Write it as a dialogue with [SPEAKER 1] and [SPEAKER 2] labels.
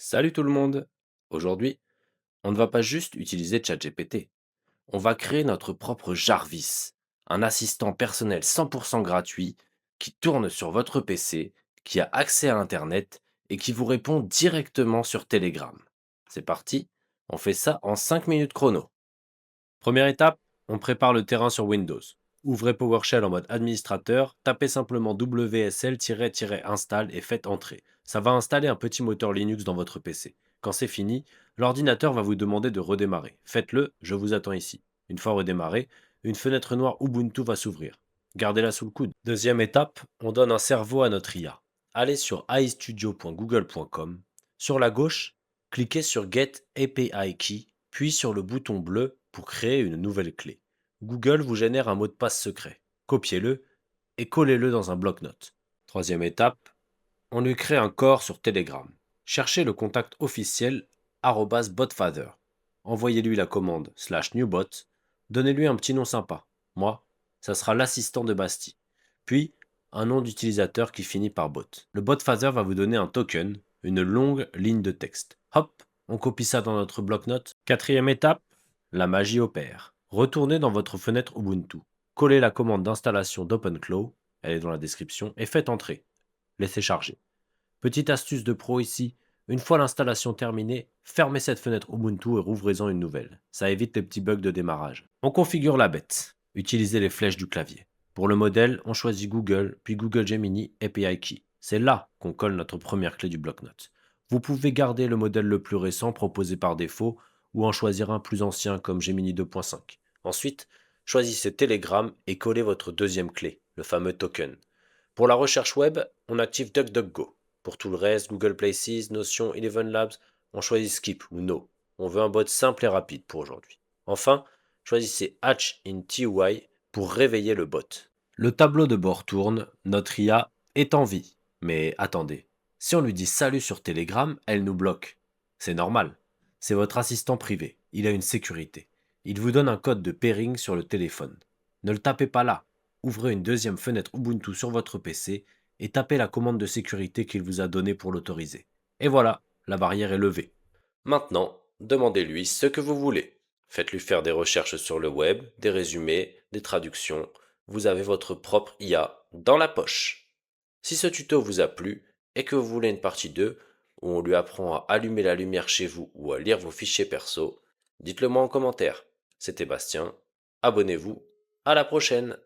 [SPEAKER 1] Salut tout le monde! Aujourd'hui, on ne va pas juste utiliser ChatGPT, on va créer notre propre Jarvis, un assistant personnel 100% gratuit qui tourne sur votre PC, qui a accès à Internet et qui vous répond directement sur Telegram. C'est parti, on fait ça en 5 minutes chrono. Première étape, on prépare le terrain sur Windows. Ouvrez PowerShell en mode administrateur, tapez simplement WSL-install et faites entrer. Ça va installer un petit moteur Linux dans votre PC. Quand c'est fini, l'ordinateur va vous demander de redémarrer. Faites-le, je vous attends ici. Une fois redémarré, une fenêtre noire Ubuntu va s'ouvrir. Gardez-la sous le coude. Deuxième étape, on donne un cerveau à notre IA. Allez sur istudio.google.com. Sur la gauche, cliquez sur Get API Key, puis sur le bouton bleu pour créer une nouvelle clé. Google vous génère un mot de passe secret. Copiez-le et collez-le dans un bloc-notes. Troisième étape, on lui crée un corps sur Telegram. Cherchez le contact officiel @botfather. Envoyez-lui la commande /newbot. Donnez-lui un petit nom sympa. Moi, ça sera l'assistant de Bastille. Puis, un nom d'utilisateur qui finit par bot. Le botfather va vous donner un token, une longue ligne de texte. Hop, on copie ça dans notre bloc-notes. Quatrième étape, la magie opère. Retournez dans votre fenêtre Ubuntu. Collez la commande d'installation d'OpenClaw, elle est dans la description, et faites entrer. Laissez charger. Petite astuce de pro ici, une fois l'installation terminée, fermez cette fenêtre Ubuntu et rouvrez-en une nouvelle. Ça évite les petits bugs de démarrage. On configure la bête. Utilisez les flèches du clavier. Pour le modèle, on choisit Google, puis Google Gemini API Key. C'est là qu'on colle notre première clé du bloc-notes. Vous pouvez garder le modèle le plus récent proposé par défaut ou en choisir un plus ancien comme Gemini 2.5. Ensuite, choisissez Telegram et collez votre deuxième clé, le fameux token. Pour la recherche web, on active DuckDuckGo. Pour tout le reste, Google Places, Notion, Eleven Labs, on choisit Skip ou No. On veut un bot simple et rapide pour aujourd'hui. Enfin, choisissez Hatch in TUI pour réveiller le bot. Le tableau de bord tourne, notre IA est en vie. Mais attendez, si on lui dit salut sur Telegram, elle nous bloque. C'est normal. C'est votre assistant privé. Il a une sécurité. Il vous donne un code de pairing sur le téléphone. Ne le tapez pas là. Ouvrez une deuxième fenêtre Ubuntu sur votre PC et tapez la commande de sécurité qu'il vous a donnée pour l'autoriser. Et voilà, la barrière est levée. Maintenant, demandez-lui ce que vous voulez. Faites-lui faire des recherches sur le web, des résumés, des traductions. Vous avez votre propre IA dans la poche. Si ce tuto vous a plu et que vous voulez une partie 2 où on lui apprend à allumer la lumière chez vous ou à lire vos fichiers perso, dites-le moi en commentaire. C'était Bastien, abonnez-vous, à la prochaine!